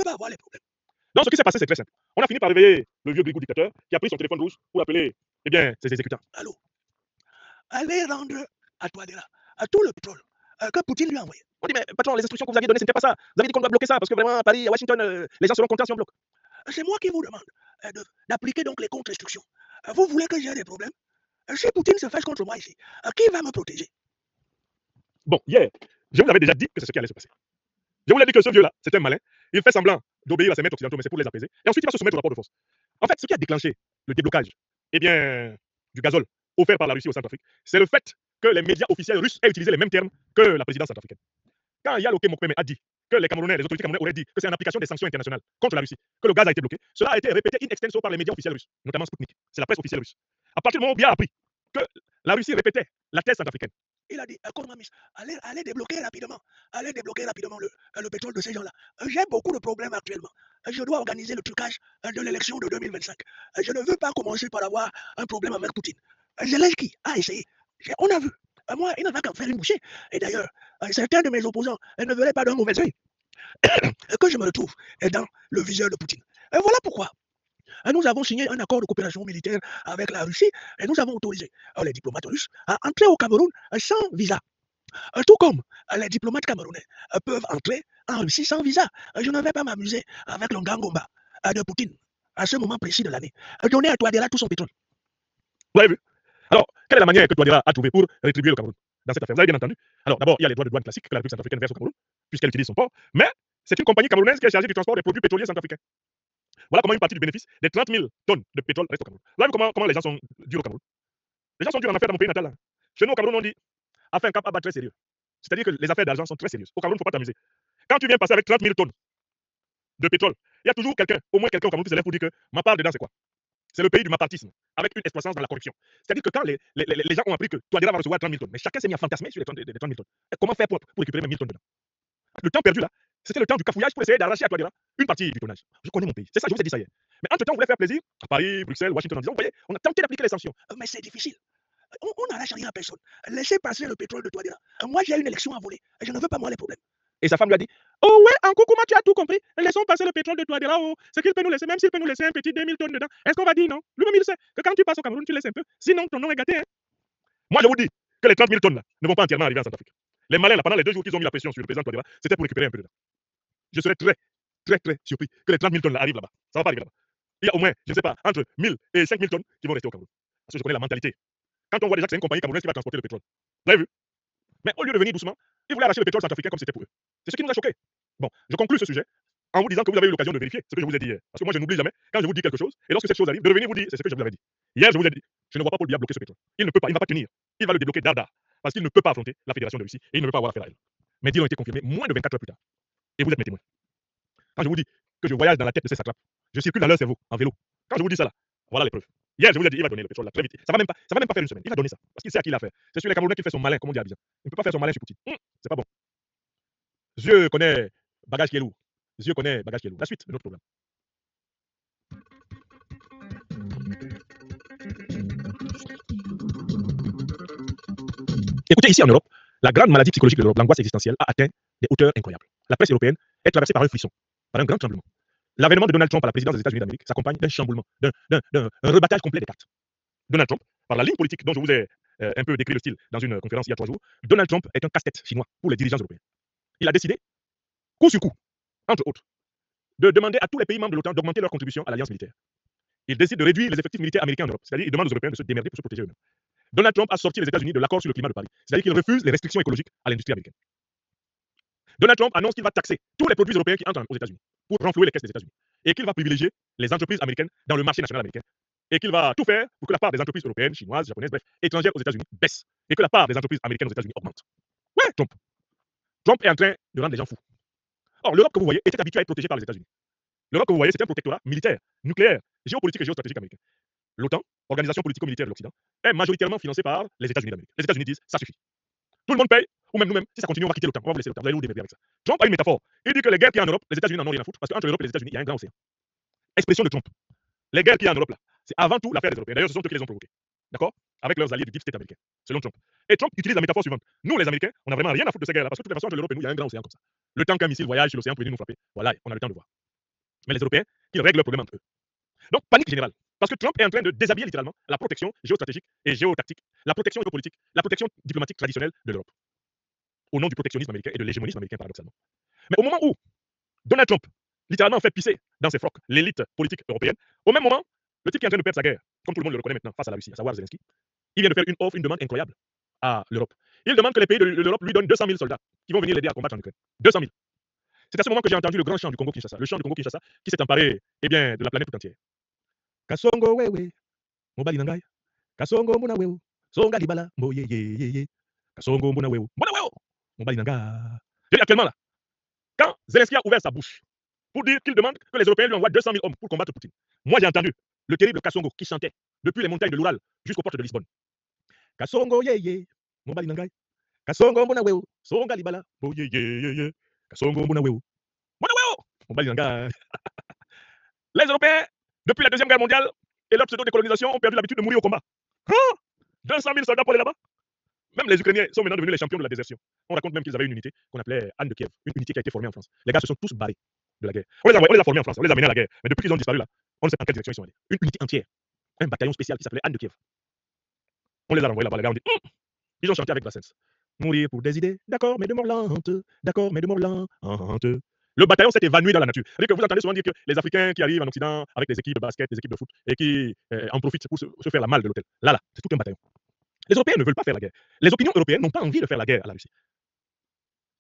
pas avoir les problèmes. Donc, ce qui s'est passé, c'est très simple. On a fini par réveiller le vieux Grigou dictateur qui a pris son téléphone rouge pour appeler, eh bien, ses exécutants. Allô, allez rendre à Touadéra à tout le pétrole que Poutine lui a envoyé. On dit, mais patron, les instructions que vous aviez données, ce n'était pas ça. Vous avez dit qu'on doit bloquer ça parce que vraiment, à Paris, à Washington, les gens seront contents si on bloque. C'est moi qui vous demande d'appliquer donc les contre-instructions. Vous voulez que j'ai des problèmes? Si Poutine se fâche contre moi ici, qui va me protéger? Bon, hier, je vous avais déjà dit que c'est ce qui allait se passer. Je vous l'ai dit que ce vieux-là, c'est un malin. Il fait semblant d'obéir à ses maîtres occidentaux, mais c'est pour les apaiser. Et ensuite, il va se soumettre au rapport de force. En fait, ce qui a déclenché le déblocage, eh bien, du gazole offert par la Russie au Centrafrique, c'est le fait que les médias officiels russes aient utilisé les mêmes termes que la présidence centrafricaine. Quand Yaloke Mokpeme a dit que les Camerounais, les autorités camerounaises auraient dit que c'est en application des sanctions internationales contre la Russie que le gaz a été bloqué, cela a été répété in extenso par les médias officiels russes, notamment Sputnik. C'est la presse officielle russe. À partir du moment où Biya a appris que la Russie répétait la thèse centrafricaine, il a dit, allez débloquer rapidement. Allez débloquer rapidement le pétrole de ces gens-là. J'ai beaucoup de problèmes actuellement. Je dois organiser le trucage de l'élection de 2025. Je ne veux pas commencer par avoir un problème avec Poutine. Zelensky a essayé. On a vu. Moi, il n'en a qu'à faire une bouchée. Et d'ailleurs, certains de mes opposants ne verraient pas d'un mauvais œil que je me retrouve dans le viseur de Poutine. Et voilà pourquoi. Nous avons signé un accord de coopération militaire avec la Russie et nous avons autorisé les diplomates russes à entrer au Cameroun sans visa. Tout comme les diplomates camerounais peuvent entrer en Russie sans visa. Je ne vais pas m'amuser avec le Ngangomba de Poutine à ce moment précis de l'année. Donner à Touadéra tout son pétrole. vous avez vu. Alors, quelle est la manière que Touadéra a trouvé pour rétribuer le Cameroun dans cette affaire? Vous avez bien entendu. Alors, d'abord, il y a les droits de douane classiques que la République centrafricaine verse au Cameroun, puisqu'elle utilise son port, mais c'est une compagnie camerounaise qui est chargée du transport des produits pétroliers centrafricains. Voilà comment une partie du bénéfice des 30 000 tonnes de pétrole reste au Cameroun. Vous avez vu comment les gens sont durs au Cameroun? Les gens sont durs en affaires dans mon pays natal. Là. Chez nous, au Cameroun, on dit affaire un cap à bas très sérieux. C'est-à-dire que les affaires d'argent sont très sérieuses. Au Cameroun, il ne faut pas t'amuser. Quand tu viens passer avec 30 000 tonnes de pétrole, il y a toujours quelqu'un, au moins quelqu'un au Cameroun qui se lève pour dire que ma part dedans, c'est quoi? C'est le pays du mapartisme, avec une exploitance dans la corruption. C'est-à-dire que quand les gens ont appris que Touadéra va recevoir 30 000 tonnes, mais chacun s'est mis à fantasmer sur les 30 000 tonnes. Et comment faire pour récupérer mes 1000 tonnes dedans? Le temps perdu là, c'était le temps du cafouillage pour essayer d'arracher à Touadéra une partie du tonnage. Je connais mon pays. C'est ça, je vous ai dit ça hier. Mais entre-temps, on voulait faire plaisir à Paris, Bruxelles, Washington en disant, vous voyez, on a tenté d'appliquer les sanctions. Mais c'est difficile. On n'arrache rien à personne. Laissez passer le pétrole de Touadéra. Moi, j'ai une élection à voler. Je ne veux pas moi les problèmes. Et sa femme lui a dit, oh ouais, en Koukouma, tu as tout compris. Laissons passer le pétrole de Touadéra. Oh, c'est qu'il peut nous laisser, même s'il peut nous laisser un petit 2000 tonnes dedans. Est-ce qu'on va dire non? Lui-même, il sait que quand tu passes au Cameroun, tu laisses un peu. Sinon, ton nom est gâté. Hein? Moi, je vous dis que les 30 000 tonnes là, ne vont pas entièrement arriver en Centrafrique. Les malins, là, pendant les 2 jours qu'ils ont mis la pression sur le président Touadéra, c'était pour récupérer un peu dedans. Je serais très, très, très surpris que les 30 000 tonnes là arrivent là-bas. Ça ne va pas arriver là-bas. Il y a au moins, je ne sais pas, entre 1000 et 5000 tonnes qui vont rester au Cameroun. Parce que je connais la mentalité. Quand on voit déjà que c'est une compagnie camerounaise qui va transporter le pétrole. Vous avez vu? Mais au lieu de venir doucement, ils voulaient arracher le pétrole centrafricain comme c'était pour eux. C'est ce qui nous a choqués. Bon, je conclus ce sujet en vous disant que vous avez eu l'occasion de vérifier ce que je vous ai dit hier. Parce que moi, je n'oublie jamais, quand je vous dis quelque chose, et lorsque cette chose arrive, de revenir vous dire, c'est ce que je vous avais dit. Hier, je vous ai dit, je ne vois pas Paul Biya bloquer ce pétrole. Il ne peut pas, il ne va pas tenir. Il va le débloquer d'Ardar. Parce qu'il ne peut pas affronter la Fédération de Russie et il ne veut pas avoir affaire à elle. Mes dires ont été confirmés moins de 24 heures plus tard. Et vous êtes mes témoins. Quand je vous dis que je voyage dans la tête de ces satrapes, je circule dans leur cerveau, en vélo. Quand je vous dis ça là, voilà les preuves. Hier, je vous ai dit, il va donner le pétrole là, très vite. Ça va même pas faire une semaine. Il va donner ça. Parce qu'il sait à qui il a affaire. C'est sur les Camerounais qui fait son malin, comme on dit à Abidjan. Il ne peut pas faire son malin sur Poutine. C'est pas bon. Dieu connaît bagage qui est lourd. Dieu connaît bagage qui est lourd. La suite de notre programme. Écoutez, ici en Europe, la grande maladie psychologique de l'Europe, l'angoisse existentielle, a atteint des hauteurs incroyables. La presse européenne est traversée par un frisson, par un grand tremblement. L'avènement de Donald Trump à la présidence des États-Unis d'Amérique s'accompagne d'un chamboulement, d'un rebattage complet des cartes. Donald Trump, par la ligne politique dont je vous ai un peu décrit le style dans une conférence il y a 3 jours, Donald Trump est un casse-tête chinois pour les dirigeants européens. Il a décidé, coup sur coup, entre autres, de demander à tous les pays membres de l'OTAN d'augmenter leur contribution à l'alliance militaire. Il décide de réduire les effectifs militaires américains en Europe, c'est-à-dire il demande aux Européens de se démerder pour se protéger eux-mêmes. Donald Trump a sorti les États-Unis de l'accord sur le climat de Paris, c'est-à-dire qu'il refuse les restrictions écologiques à l'industrie américaine. Donald Trump annonce qu'il va taxer tous les produits européens qui entrent aux États-Unis pour renflouer les caisses des États-Unis et qu'il va privilégier les entreprises américaines dans le marché national américain et qu'il va tout faire pour que la part des entreprises européennes, chinoises, japonaises, bref, étrangères aux États-Unis baisse et que la part des entreprises américaines aux États-Unis augmente. Ouais, Trump. Trump est en train de rendre les gens fous. Or, l'Europe que vous voyez était habituée à être protégée par les États-Unis. L'Europe que vous voyez, c'est un protectorat militaire, nucléaire, géopolitique et géostratégique américain. L'OTAN, organisation politico-militaire de l'Occident, est majoritairement financée par les États-Unis d'Amérique. Les États-Unis disent ça suffit. Tout le monde paye, ou même nous-mêmes, si ça continue, on va quitter l'OTAN, on va vous laisser l'OTAN. Vous allez nous démerder avec ça. Trump a une métaphore. Il dit que les guerres qu'il y a en Europe, les États-Unis n'en ont rien à foutre, parce qu'entre l'Europe et les États-Unis, il y a un grand océan. Expression de Trump. Les guerres qu'il y a en Europe, là, c'est avant tout l'affaire des Européens. D'ailleurs, ce sont eux qui les ont provoquées. D'accord? Avec leurs alliés du Deep State américain, selon Trump. Et Trump utilise la métaphore suivante. Nous, les Américains, on n'a vraiment rien à foutre de ces guerres-là, parce que de toute façon, entre l'Europe et nous, il y a un grand océan comme ça. Le temps qu'un missile voyage sur l'océan pour venir nous frapper, voilà, on a le temps de voir. mais les Européens qui règlent leurs problèmes entre eux. Donc, panique générale. Parce que Trump est en train de déshabiller littéralement la protection géostratégique et géotactique, la protection géopolitique, la protection diplomatique traditionnelle de l'Europe, au nom du protectionnisme américain et de l'hégémonisme américain, paradoxalement. Mais au moment où Donald Trump, littéralement, fait pisser dans ses frocs l'élite politique européenne, au même moment, le type qui est en train de perdre sa guerre, comme tout le monde le reconnaît maintenant, face à la Russie, à savoir Zelensky, il vient de faire une offre, une demande incroyable à l'Europe. Il demande que les pays de l'Europe lui donnent 200 000 soldats qui vont venir l'aider à combattre en Ukraine. 200 000. C'est à ce moment que j'ai entendu le grand chant du Congo-Kinshasa, le chant du Congo-Kinshasa qui s'est emparé de la planète tout entière. Kasongo wewe, mobali nangai. Kasongo mbona wewe, songa libala, moye ye ye. Kasongo mbona wewe, mobali nanga. Actuellement là, quand Zelensky a ouvert sa bouche pour dire qu'il demande que les Européens lui envoient 200 000 hommes pour combattre Poutine, moi j'ai entendu le terrible Kasongo qui chantait depuis les montagnes de l'Oural jusqu'aux portes de Lisbonne. Kasongo ye ye, mobali nangai. Kasongo mbona wewe, songa libala, moye ye ye. Kasongo mbona wewe, mobali nanga. Les Européens, depuis la Deuxième Guerre mondiale et leur pseudo-décolonisation, ont perdu l'habitude de mourir au combat. 200 000 soldats pour aller là-bas. Même les Ukrainiens sont maintenant devenus les champions de la désertion. On raconte même qu'ils avaient une unité qu'on appelait Anne de Kiev, une unité qui a été formée en France. Les gars se sont tous barrés de la guerre. On les a formés en France, on les a menés à la guerre. Mais depuis qu'ils ont disparu là, on ne sait pas en quelle direction ils sont allés. Une unité entière, un bataillon spécial qui s'appelait Anne de Kiev. On les a renvoyés là-bas, les gars, on dit, ils ont chanté avec Brassens. Mourir pour des idées, d'accord, mais de mort lente, d'accord, mais de mort lente. Le bataillon s'est évanoui dans la nature. C'est-à-dire que vous entendez souvent dire que les Africains qui arrivent en Occident avec des équipes de basket, des équipes de foot, et qui en profitent pour se faire la malle de l'hôtel. Là, c'est tout un bataillon. Les Européens ne veulent pas faire la guerre. Les opinions européennes n'ont pas envie de faire la guerre à la Russie.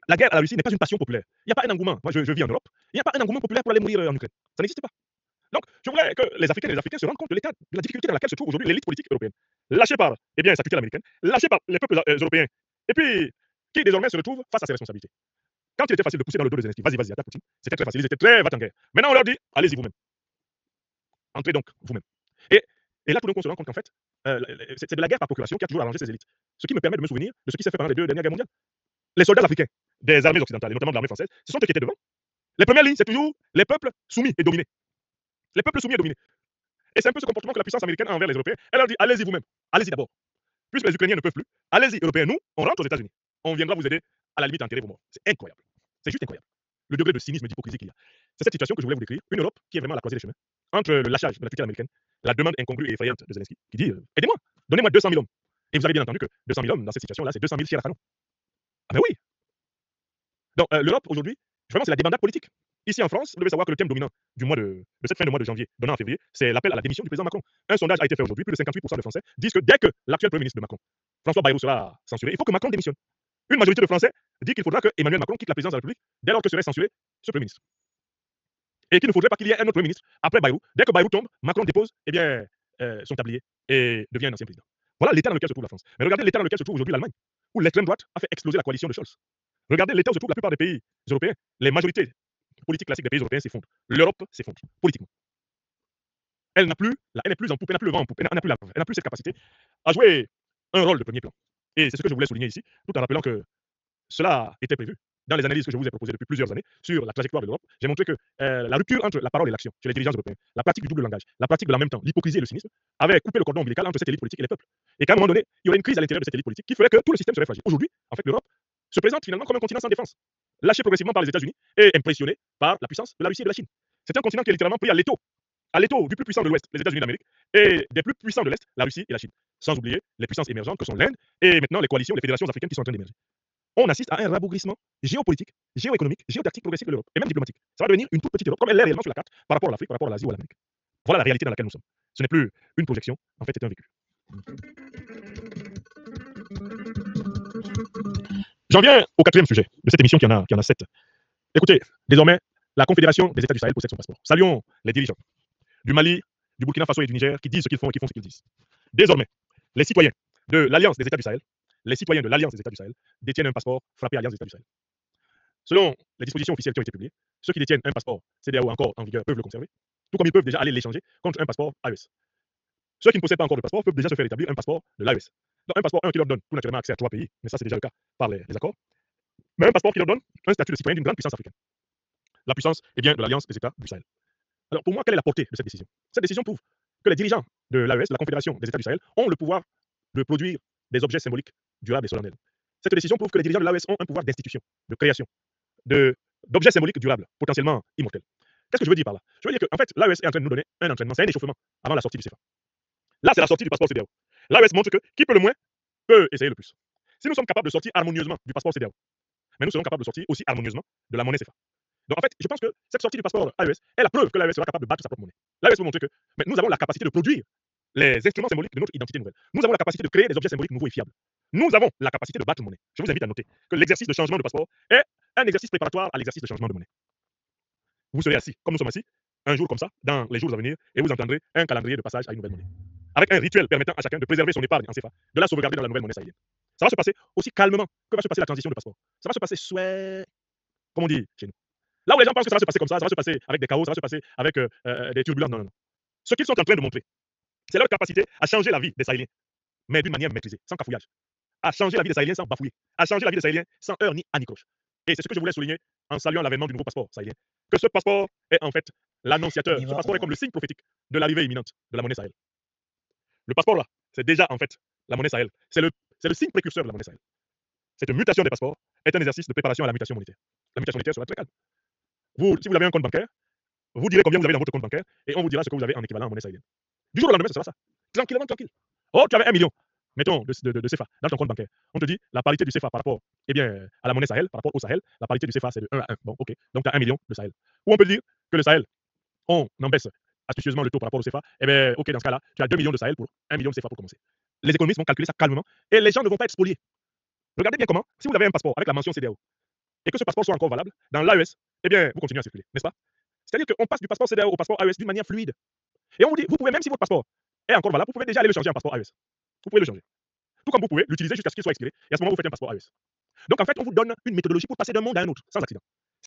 La guerre à la Russie n'est pas une passion populaire. Il n'y a pas un engouement. Moi, je vis en Europe. Il n'y a pas un engouement populaire pour aller mourir en Ukraine. Ça n'existe pas. Donc, je voulais que les Africains et les Africains se rendent compte de l'état, de la difficulté dans laquelle se trouve aujourd'hui l'élite politique européenne. Lâchée par sa tutelle américaine, lâchée par les peuples européens, et puis qui désormais se retrouve face à ses responsabilités. Quand il était facile de pousser dans le dos de Zelensky, vas-y, attaque Poutine, c'était très facile, ils étaient très va en guerre. Maintenant, on leur dit, allez-y vous-même. Entrez donc vous-même. Et là, tout d'un coup, on se rend compte qu'en fait, c'est de la guerre par procuration qui a toujours arrangé ces élites. Ce qui me permet de me souvenir de ce qui s'est fait pendant les 2 dernières guerres mondiales. Les soldats africains des armées occidentales, et notamment de l'armée française, ce sont eux qui étaient devant. Les premières lignes, c'est toujours les peuples soumis et dominés. Les peuples soumis et dominés. Et c'est un peu ce comportement que la puissance américaine a envers les Européens. Elle leur dit, allez-y vous-même, allez-y d'abord. Puisque les Ukrainiens ne peuvent plus, allez-y, Européens, nous, on rentre aux États-Unis. On viendra vous aider, à la limite, à enterrer vos morts. C'est incroyable. C'est juste incroyable. Le degré de cynisme et d'hypocrisie qu'il y a. C'est cette situation que je voulais vous décrire. Une Europe qui est vraiment à la croisée des chemins. Entre le lâchage de la tutelle américaine, la demande incongrue et effrayante de Zelensky, qui dit aidez-moi, donnez-moi 200 000 hommes. Et vous avez bien entendu que 200 000 hommes dans cette situation-là, c'est 200 000 chers à canon. Ah ben oui. Donc l'Europe aujourd'hui, vraiment, c'est la débandade politique. Ici en France, vous devez savoir que le thème dominant de cette fin de mois de janvier, donnant en février, c'est l'appel à la démission du président Macron. Un sondage a été fait aujourd'hui, plus de 58% des Français disent que dès que l'actuel Premier ministre de Macron, François Bayrou, sera censuré, il faut que Macron démissionne. Une majorité de Français dit qu'il faudra que Emmanuel Macron quitte la présidence de la République dès lors que serait censuré ce Premier ministre. Et qu'il ne faudrait pas qu'il y ait un autre Premier ministre après Bayrou. Dès que Bayrou tombe, Macron dépose son tablier et devient un ancien président. Voilà l'état dans lequel se trouve la France. Mais regardez l'état dans lequel se trouve aujourd'hui l'Allemagne, où l'extrême droite a fait exploser la coalition de Scholz. Regardez l'état où se trouve la plupart des pays européens. Les majorités politiques classiques des pays européens s'effondrent. L'Europe s'effondre, politiquement. Elle n'est plus en poupe, elle n'a plus le vent en poupe, elle n'a plus cette capacité à jouer un rôle de premier plan. Et c'est ce que je voulais souligner ici, tout en rappelant que cela était prévu dans les analyses que je vous ai proposées depuis plusieurs années sur la trajectoire de l'Europe. J'ai montré que la rupture entre la parole et l'action chez les dirigeants européens, la pratique du double langage, la pratique de l'en même temps, l'hypocrisie et le cynisme, avait coupé le cordon ombilical entre cette élite politique et les peuples. Et qu'à un moment donné, il y aurait une crise à l'intérieur de cette élite politique qui ferait que tout le système serait fragile. Aujourd'hui, en fait, l'Europe se présente finalement comme un continent sans défense, lâché progressivement par les États-Unis et impressionné par la puissance de la Russie et de la Chine. C'est un continent qui est littéralement pris à l'étau du plus puissant de l'Ouest, les États-Unis d'Amérique, et des plus puissants de l'Est, la Russie et la Chine. Sans oublier les puissances émergentes que sont l'Inde et maintenant les coalitions, les fédérations africaines qui sont en train d'émerger. On assiste à un rabougrissement géopolitique, géoéconomique, géotactique progressif de l'Europe, et même diplomatique. Ça va devenir une toute petite Europe, comme elle est réellement sur la carte, par rapport à l'Afrique, par rapport à l'Asie ou à l'Amérique. Voilà la réalité dans laquelle nous sommes. Ce n'est plus une projection, en fait, c'est un vécu. J'en viens au 4e sujet de cette émission qui en a 7. Écoutez, désormais, la Confédération des États du Sahel possède son passeport. Saluons les dirigeants du Mali, du Burkina Faso et du Niger qui disent ce qu'ils font et qui font ce qu'ils disent. Désormais, les citoyens de l'Alliance des États du Sahel, détiennent un passeport frappé Alliance des États du Sahel. Selon les dispositions officielles qui ont été publiées, ceux qui détiennent un passeport CEDEAO encore en vigueur peuvent le conserver, tout comme ils peuvent déjà aller l'échanger contre un passeport AES. Ceux qui ne possèdent pas encore de passeport peuvent déjà se faire établir un passeport de l'AES. Donc un passeport qui leur donne tout naturellement accès à 3 pays, mais ça c'est déjà le cas par les accords, mais un passeport qui leur donne un statut de citoyen d'une grande puissance africaine. La puissance est bien de l'Alliance des États du Sahel. Alors pour moi, quelle est la portée de cette décision? Cette décision prouve que les dirigeants de l'AES, de la Confédération des États du Sahel, ont le pouvoir de produire des objets symboliques durables et solennels. Cette décision prouve que les dirigeants de l'AES ont un pouvoir d'institution, de création, d'objets symboliques durables, potentiellement immortels. Qu'est-ce que je veux dire par là? Je veux dire qu'en fait, l'AES est en train de nous donner un entraînement, c'est un échauffement avant la sortie du CFA. Là, c'est la sortie du passeport CEDEAO. L'AES montre que qui peut le moins peut essayer le plus. Si nous sommes capables de sortir harmonieusement du passeport CEDEAO, mais nous serons capables de sortir aussi harmonieusement de la monnaie CFA. Donc en fait, je pense que cette sortie du passeport AES est la preuve que l'AES sera capable de battre sa propre monnaie. L'AES veut montrer que nous avons la capacité de produire les instruments symboliques de notre identité nouvelle. Nous avons la capacité de créer des objets symboliques nouveaux et fiables. Nous avons la capacité de battre une monnaie. Je vous invite à noter que l'exercice de changement de passeport est un exercice préparatoire à l'exercice de changement de monnaie. Vous serez assis, comme nous sommes assis, un jour comme ça, dans les jours à venir, et vous entendrez un calendrier de passage à une nouvelle monnaie. Avec un rituel permettant à chacun de préserver son épargne en CFA, de la sauvegarder dans la nouvelle monnaie sahélienne. Ça va se passer aussi calmement que va se passer la transition de passeport. Ça va se passer souhait, comme on dit chez nous. Là où les gens pensent que ça va se passer comme ça va se passer avec des chaos, ça va se passer avec des turbulences. Non, non, non. Ce qu'ils sont en train de montrer, c'est leur capacité à changer la vie des Sahéliens, mais d'une manière maîtrisée, sans cafouillage. À changer la vie des Sahéliens sans bafouiller. À changer la vie des Sahéliens sans heurts ni anicroche. Et c'est ce que je voulais souligner en saluant l'avènement du nouveau passeport sahélien. Que ce passeport est en fait l'annonciateur. Ce passeport est comme le signe prophétique de l'arrivée imminente de la monnaie Sahel. Le passeport là, c'est déjà en fait la monnaie Sahel. C'est le signe précurseur de la monnaie Sahel. Cette mutation des passeports est un exercice de préparation à la mutation monétaire. La mutation monétaire sera très calme. Si vous avez un compte bancaire, vous direz combien vous avez dans votre compte bancaire et on vous dira ce que vous avez en équivalent en monnaie sahélienne. Du jour au lendemain, ce sera ça. Tranquillement, tranquille. Oh, tu avais 1 million, mettons, de CFA dans ton compte bancaire. On te dit la parité du CFA par rapport à la monnaie Sahel, par rapport au Sahel, la parité du CFA c'est de 1 à 1. Bon, ok. Donc tu as 1 million de Sahel. Ou on peut dire que le Sahel, on en baisse astucieusement le taux par rapport au CFA. Eh bien, ok, dans ce cas-là, tu as 2 millions de Sahel pour 1 million de CFA pour commencer. Les économistes vont calculer ça calmement et les gens ne vont pas être spoliés. Regardez bien comment, si vous avez un passeport avec la mention CEDEAO et que ce passeport soit encore valable dans l'AES, eh bien, vous continuez à circuler, n'est-ce pas? C'est-à-dire qu'on passe du passeport CEDEAO au passeport AES d'une manière fluide. Et on vous dit, vous pouvez, même si votre passeport est encore valable, vous pouvez déjà aller le changer en passeport AES. Vous pouvez le changer. Tout comme vous pouvez l'utiliser jusqu'à ce qu'il soit expiré. Et à ce moment, vous faites un passeport AES. Donc en fait, on vous donne une méthodologie pour passer d'un monde à un autre, sans accident.